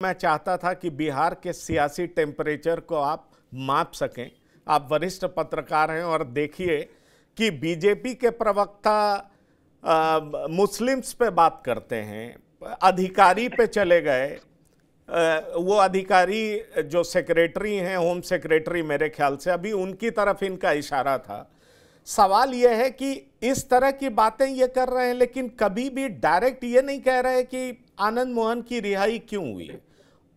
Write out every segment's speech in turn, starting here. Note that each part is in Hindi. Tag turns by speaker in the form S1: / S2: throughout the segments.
S1: मैं चाहता था कि बिहार के सियासी टेम्परेचर को आप माप सकें। आप वरिष्ठ पत्रकार हैं और देखिए कि बीजेपी के प्रवक्ता मुस्लिम्स पे बात करते हैं, अधिकारी पे चले गए। वो अधिकारी जो सेक्रेटरी हैं, होम सेक्रेटरी मेरे ख्याल से, अभी उनकी तरफ इनका इशारा था। सवाल यह है कि इस तरह की बातें ये कर रहे हैं, लेकिन कभी भी डायरेक्ट ये नहीं कह रहे कि आनंद मोहन की रिहाई क्यों हुई है।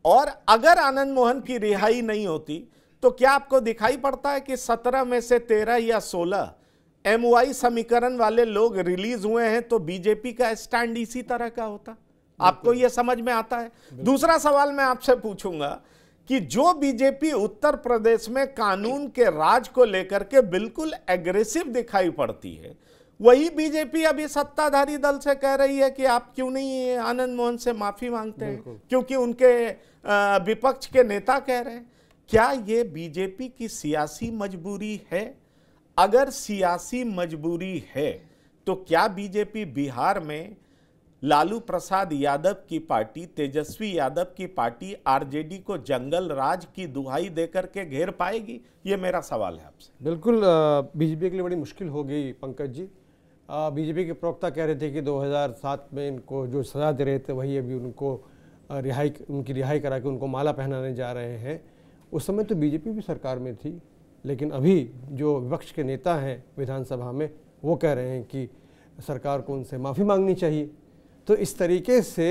S1: और अगर आनंद मोहन की रिहाई नहीं होती तो क्या आपको दिखाई पड़ता है कि 17 में से 13 या 16 एमओआई समीकरण वाले लोग रिलीज हुए हैं तो बीजेपी का स्टैंड इसी तरह का होता? आपको यह समझ में आता है? दूसरा सवाल मैं आपसे पूछूंगा कि जो बीजेपी उत्तर प्रदेश में कानून के राज को लेकर के बिल्कुल एग्रेसिव दिखाई पड़ती है, वही बीजेपी अभी सत्ताधारी दल से कह रही है कि आप क्यों नहीं आनंद मोहन से माफी मांगते हैं, क्योंकि उनके विपक्ष के नेता कह रहे हैं। क्या ये बीजेपी की सियासी मजबूरी है? अगर सियासी मजबूरी है तो क्या बीजेपी बिहार में लालू प्रसाद यादव की पार्टी, तेजस्वी यादव की पार्टी, आरजेडी को जंगल राज की दुहाई देकर के घेर पाएगी? ये मेरा सवाल है आपसे।
S2: बिल्कुल बीजेपी के लिए बड़ी मुश्किल हो गई पंकज जी। बीजेपी के प्रवक्ता कह रहे थे कि 2007 में इनको जो सजा दे रहे थे वही अभी उनको उनकी रिहाई करा के उनको माला पहनाने जा रहे हैं। उस समय तो बीजेपी भी सरकार में थी, लेकिन अभी जो विपक्ष के नेता हैं विधानसभा में वो कह रहे हैं कि सरकार को उनसे माफ़ी मांगनी चाहिए। तो इस तरीके से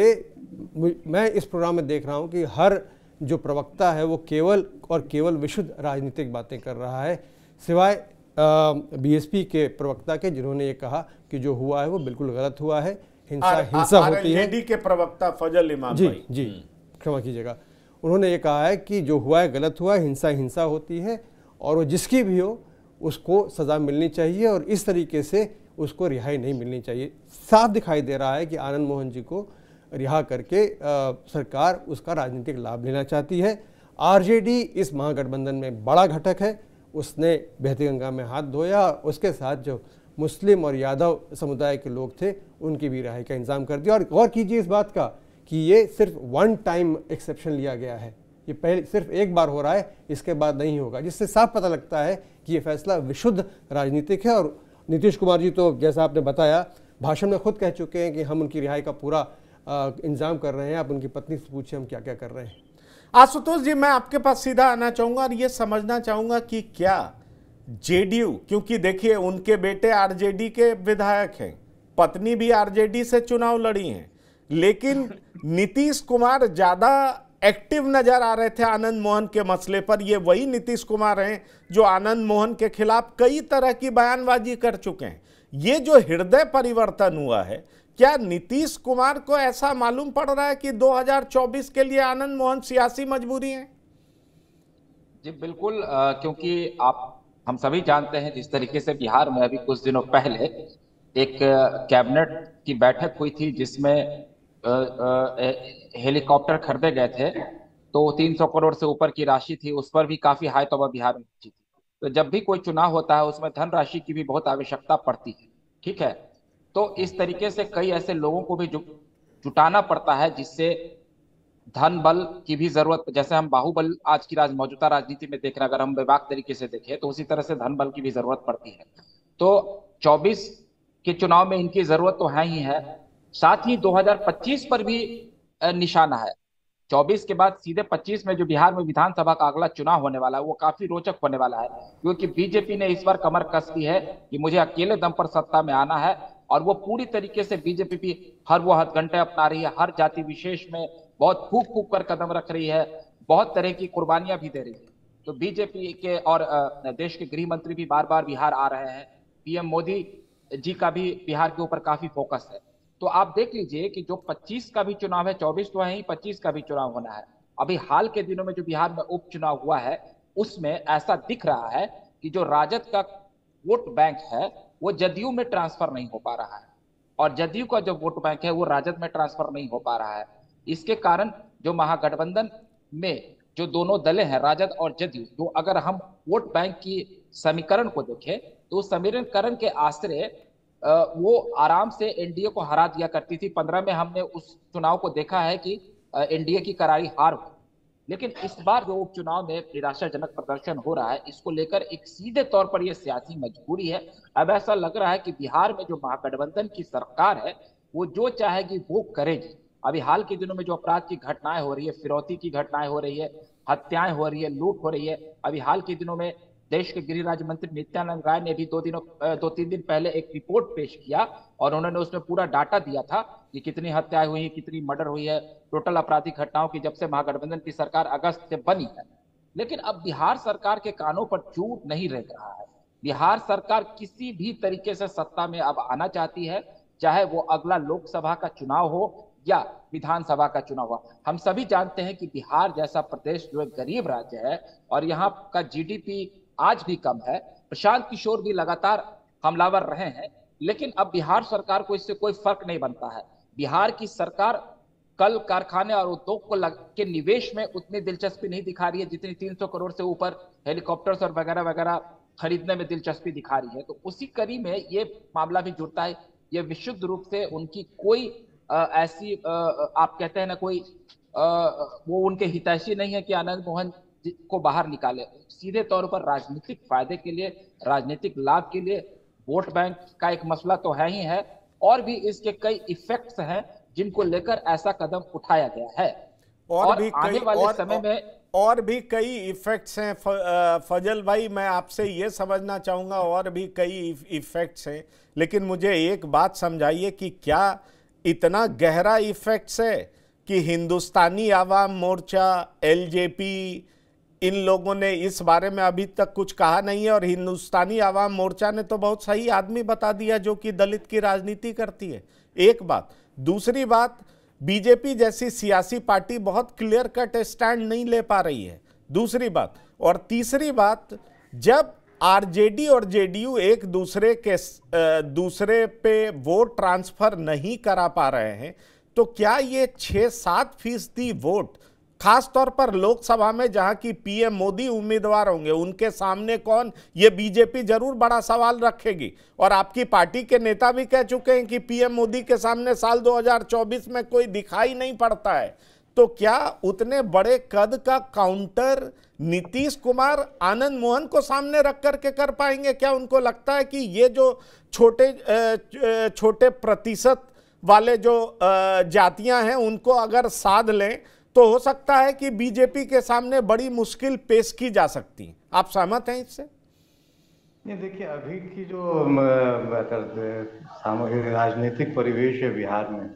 S2: मैं इस प्रोग्राम में देख रहा हूँ कि हर जो प्रवक्ता है वो केवल और केवल विशुद्ध राजनीतिक बातें कर रहा है, सिवाय बीएसपी के प्रवक्ता के, जिन्होंने ये कहा कि जो हुआ है वो बिल्कुल गलत हुआ है, हिंसा होती है।
S1: आरजेडी के प्रवक्ता फजल इमाम भाई
S2: जी क्षमा कीजिएगा, उन्होंने ये कहा है कि जो हुआ है गलत हुआ है, हिंसा होती है और वो जिसकी भी हो उसको सज़ा मिलनी चाहिए और इस तरीके से उसको रिहाई नहीं मिलनी चाहिए। साफ दिखाई दे रहा है कि आनंद मोहन जी को रिहा करके सरकार उसका राजनीतिक लाभ लेना चाहती है। आरजेडी इस महागठबंधन में बड़ा घटक है, उसने बहती गंगा में हाथ धोया, उसके साथ जो मुस्लिम और यादव समुदाय के लोग थे उनकी भी रिहाई का इंतजाम कर दिया। और गौर कीजिए इस बात का कि ये सिर्फ वन टाइम एक्सेप्शन लिया गया है, ये पहले सिर्फ एक बार हो रहा है, इसके बाद नहीं होगा, जिससे साफ पता लगता है कि ये फैसला विशुद्ध राजनीतिक है। और नीतीश कुमार जी तो जैसा आपने बताया भाषण में खुद कह चुके हैं कि हम उनकी रिहाई का पूरा इंतजाम कर रहे हैं। आप उनकी पत्नी से पूछिए हम क्या क्या कर रहे हैं।
S1: आशुतोष जी, मैं आपके पास सीधा आना चाहूंगा और ये समझना चाहूंगा कि क्या जेडीयू, क्योंकि देखिए उनके बेटे आरजेडी के विधायक हैं, पत्नी भी आरजेडी से चुनाव लड़ी हैं, लेकिन नीतीश कुमार ज्यादा एक्टिव नजर आ रहे थे आनंद मोहन के मसले पर। ये वही नीतीश कुमार हैं जो आनंद मोहन के खिलाफ कई तरह की बयानबाजी कर चुके हैं। ये जो हृदय परिवर्तन हुआ है, क्या नीतीश कुमार को ऐसा मालूम पड़ रहा है कि 2024 के लिए आनंद मोहन सियासी मजबूरी है?
S3: जी बिल्कुल, क्योंकि हम सभी जानते हैं जिस तरीके से बिहार में अभी कुछ दिनों पहले एक कैबिनेट की बैठक हुई थी जिसमें हेलीकॉप्टर खरीदे गए थे, तो 300 करोड़ से ऊपर की राशि थी, उस पर भी काफी हाई तौबा बिहार में पहुंची थी। तो जब भी कोई चुनाव होता है उसमें धनराशि की भी बहुत आवश्यकता पड़ती है, ठीक है। तो इस तरीके से कई ऐसे लोगों को भी जुटाना पड़ता है जिससे धन बल की भी जरूरत, जैसे हम बाहुबल आज की मौजूदा राजनीति में देख रहे हैं, अगर हम बेबाक तरीके से देखें तो उसी तरह से धन बल की भी जरूरत पड़ती है। तो 24 के चुनाव में इनकी जरूरत तो है ही है, साथ ही 2025 पर भी निशाना है। 24 के बाद सीधे 25 में जो बिहार में विधानसभा का अगला चुनाव होने वाला है वो काफी रोचक होने वाला है, क्योंकि बीजेपी ने इस बार कमर कस ली है कि मुझे अकेले दम पर सत्ता में आना है, और वो पूरी तरीके से बीजेपी भी हर वो हथकंडे अपना रही है, हर जाति विशेष में बहुत फूक फूक कर कदम रख रही है, बहुत तरह की कुर्बानियां भी दे रही है। तो बीजेपी के और देश के गृह मंत्री भी बार बार बिहार आ रहे हैं, पीएम मोदी जी का भी बिहार के ऊपर काफी फोकस है। तो आप देख लीजिए कि जो 25 का भी चुनाव है, 24 तो है ही, 25 का भी चुनाव होना है। अभी हाल के दिनों में जो बिहार में उपचुनाव हुआ है उसमें ऐसा दिख रहा है कि जो राजद का वोट बैंक है वो जदयू में ट्रांसफर नहीं हो पा रहा है, और जदयू का जो वोट बैंक है वो राजद में ट्रांसफर नहीं हो पा रहा है। इसके कारण जो महागठबंधन में जो दोनों दलें हैं, राजद और जदयू, तो अगर हम वोट बैंक की समीकरण को देखें तो उस समीकरण के आश्रय वो आराम से एनडीए को हरा दिया करती थी। 15 में हमने उस चुनाव को देखा है कि एनडीए की करारी हार हुई। लेकिन इस बार जो उपचुनाव में निराशाजनक प्रदर्शन हो रहा है, इसको लेकर एक सीधे तौर पर यह सियासी मजबूरी है। अब ऐसा लग रहा है कि बिहार में जो महागठबंधन की सरकार है वो जो चाहेगी वो करेगी। अभी हाल के दिनों में जो अपराध की घटनाएं हो रही है, फिरौती की घटनाएं हो रही है, हत्याएं हो रही है, लूट हो रही है। अभी हाल के दिनों में देश के गृह राज्य मंत्री नित्यानंद राय ने भी 2-3 दिन पहले एक रिपोर्ट पेश किया और उन्होंने उसमें पूरा डाटा दिया था कि कितनी हत्याएं हुई है, कितनी मर्डर हुई है, टोटल आपराधिक घटनाओं की, जब से महागठबंधन की सरकार अगस्त से बनी है। लेकिन अब बिहार सरकार के कानों पर चूट नहीं रह रहा है। बिहार सरकार किसी भी तरीके से सत्ता में अब आना चाहती है, चाहे वो अगला लोकसभा का चुनाव हो या विधानसभा का चुनाव हो। हम सभी जानते हैं कि बिहार जैसा प्रदेश जो एक गरीब राज्य है और यहाँ का जीडीपी आज भी कम है। प्रशांत किशोर भी लगातार हमलावर रहे हैं, लेकिन अब बिहार सरकार को इससे कोई फर्क नहीं बनता है। बिहार की सरकार कल कारखाने और उद्योग के निवेश में उतनी दिलचस्पी नहीं दिखा रही है जितनी 300 करोड़ से ऊपर हेलीकॉप्टर्स और वगैरह वगैरह खरीदने में दिलचस्पी दिखा रही है। तो उसी कड़ी में ये मामला भी जुड़ता है। ये विशुद्ध रूप से उनकी कोई ऐसी आप कहते हैं ना, कोई वो उनके हितैषी नहीं है कि आनंद मोहन को बाहर निकाले। सीधे तौर पर राजनीतिक फायदे के लिए, राजनीतिक लाभ के लिए, वोट बैंक का एक मसला तो है ही है, और भी इसके कई इफेक्ट्स हैं जिनको लेकर ऐसा कदम उठाया गया है।
S1: और भी
S3: आने वाले समय में
S1: और भी कई इफेक्ट्स हैं। फजल भाई, मैं आपसे ये समझना चाहूँगा, और भी कई इफेक्ट्स हैं, लेकिन मुझे एक बात समझाइए कि क्या इतना गहरा इफेक्ट्स है कि हिंदुस्तानी आवाम मोर्चा, एलजेपी, इन लोगों ने इस बारे में अभी तक कुछ कहा नहीं है? और हिंदुस्तानी आवाम मोर्चा ने तो बहुत सही आदमी बता दिया जो कि दलित की राजनीति करती है, एक बात। दूसरी बात, बीजेपी जैसी सियासी पार्टी बहुत क्लियर कट स्टैंड नहीं ले पा रही है, दूसरी बात। और तीसरी बात, जब आरजेडी और जेडीयू एक दूसरे पे वोट ट्रांसफर नहीं करा पा रहे हैं, तो क्या ये 6-7% वोट, खास तौर पर लोकसभा में जहां की पीएम मोदी उम्मीदवार होंगे, उनके सामने कौन, ये बीजेपी जरूर बड़ा सवाल रखेगी। और आपकी पार्टी के नेता भी कह चुके हैं कि पीएम मोदी के सामने साल 2024 में कोई दिखाई नहीं पड़ता है। तो क्या उतने बड़े कद का काउंटर नीतीश कुमार आनंद मोहन को सामने रख करके कर पाएंगे? क्या उनको लगता है कि ये जो छोटे प्रतिशत वाले जो जातियां हैं उनको अगर साध लें तो हो सकता है कि बीजेपी के सामने बड़ी मुश्किल पेश की जा सकती है? आप सहमत हैं इससे?
S4: ये देखिए, अभी की जो राजनीतिक परिवेश है बिहार में,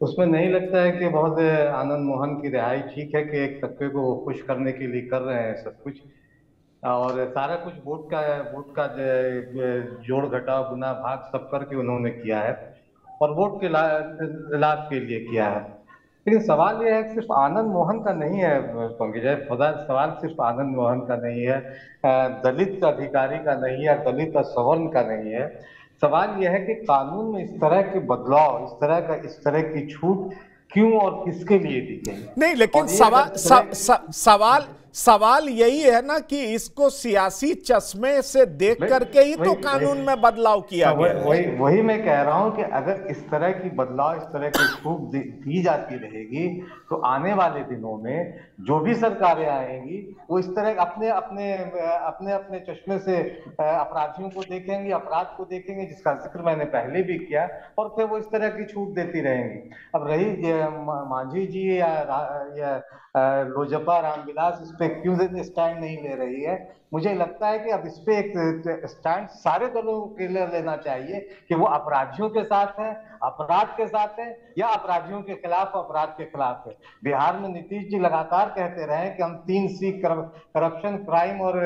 S4: उसमें नहीं लगता है कि बहुत आनंद मोहन की रिहाई ठीक है कि एक तबके को खुश करने के लिए कर रहे हैं सब कुछ, और सारा कुछ वोट का जोड़ घटाव गुना भाग सब करके उन्होंने किया है और वोट के लाभ के लिए किया है। लेकिन सवाल यह है कि सिर्फ आनंद मोहन का नहीं है पंकज, सवाल सिर्फ आनंद मोहन का नहीं है, दलित अधिकारी का नहीं है, दलित सवर्ण का नहीं है। सवाल यह है कि कानून में इस तरह के बदलाव, इस तरह की छूट क्यों और किसके लिए दी गई?
S1: नहीं, लेकिन सवाल यही है ना कि इसको सियासी चश्मे से देख करके ही तो कानून में बदलाव किया गया है।
S4: वही मैं कह रहा हूं कि अगर इस तरह की बदलाव, इस तरह की छूट दी जाती रहेगी तो आने वाले दिनों में जो भी सरकारें आएंगी वो इस तरह अपने चश्मे से अपराधियों को देखेंगे, अपराध को देखेंगे, जिसका जिक्र मैंने पहले भी किया, और फिर वो इस तरह की छूट देती रहेंगी। अब रही मांझी जी या लोजपा रामविलास इस पे क्यों स्टैंड नहीं ले रही है, मुझे लगता है कि अब इस पे एक स्टैंड सारे दलों के लिए लेना चाहिए कि वो अपराधियों के साथ है, अपराध के साथ है, या अपराधियों के खिलाफ, अपराध के खिलाफ है। बिहार में नीतीश जी लगातार कहते रहे कि हम 3C करप्शन, क्राइम और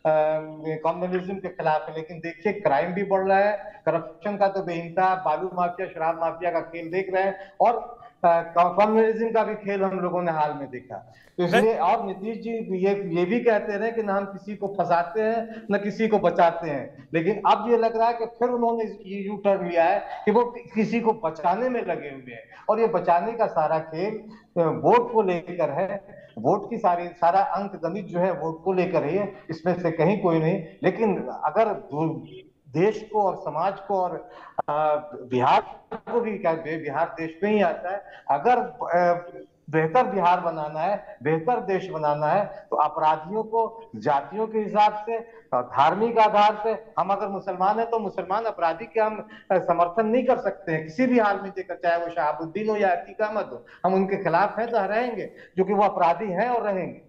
S4: कम्युनिज्म के खिलाफ है, लेकिन देखिए क्राइम भी बढ़ रहा है, करप्शन का तो बेहिंसा बालू माफिया, शराब माफिया का खेल देख रहे हैं, और कम्युनिज्म का भी खेल हम लोगों ने हाल में देखा। तो इसलिए, और नीतीश जी ये भी कहते रहे कि न हम किसी को फंसाते हैं न किसी को बचाते हैं, लेकिन अब ये लग रहा है कि फिर उन्होंने ये यू टर्न लिया है कि वो किसी को बचाने में लगे हुए हैं, और ये बचाने का सारा खेल वोट को लेकर है। वोट की सारा अंक गणित जो है वोट को लेकर है, इसमें से कहीं कोई नहीं। लेकिन अगर देश को और समाज को और बिहार को भी, क्या बिहार देश में ही आता है, अगर बेहतर बिहार बनाना है, बेहतर देश बनाना है, तो अपराधियों को जातियों के हिसाब से, धार्मिक आधार से, हम अगर मुसलमान हैं तो मुसलमान अपराधी के हम समर्थन नहीं कर सकते हैं किसी भी हाल में देकर, चाहे वो शहाबुद्दीन हो या अतीक अहमद हो। हम उनके खिलाफ हैं तो रहेंगे, क्योंकि वो अपराधी हैं और रहेंगे।